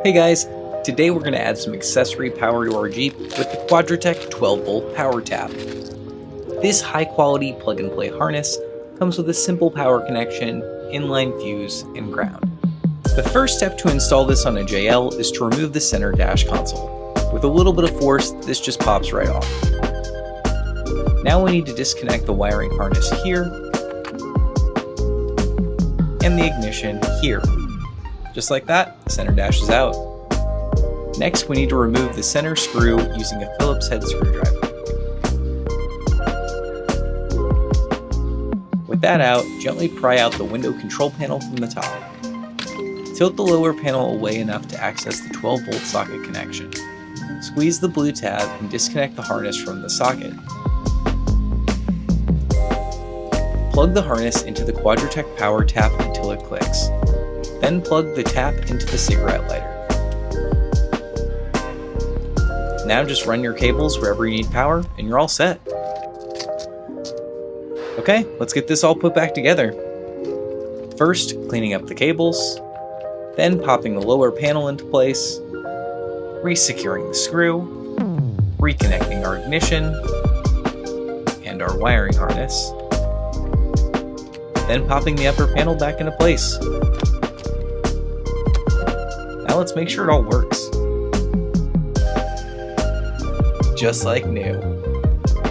Hey guys, today we're going to add some accessory power to our Jeep with the Quadratec 12-volt power tap. This high-quality plug-and-play harness comes with a simple power connection, inline fuse, and ground. The first step to install this on a JL is to remove the center dash console. With a little bit of force, this just pops right off. Now we need to disconnect the wiring harness here and the ignition here. Just like that, the center dash is out. Next, we need to remove the center screw using a Phillips head screwdriver. With that out, gently pry out the window control panel from the top. Tilt the lower panel away enough to access the 12-volt socket connection. Squeeze the blue tab and disconnect the harness from the socket. Plug the harness into the Quadratec power tap until it clicks. Then plug the tap into the cigarette lighter. Now just run your cables wherever you need power and you're all set. Okay, let's get this all put back together. First, cleaning up the cables, then popping the lower panel into place, resecuring the screw, reconnecting our ignition and our wiring harness, then popping the upper panel back into place. Now let's make sure it all works. Just like new.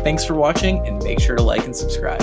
Thanks for watching and make sure to like and subscribe.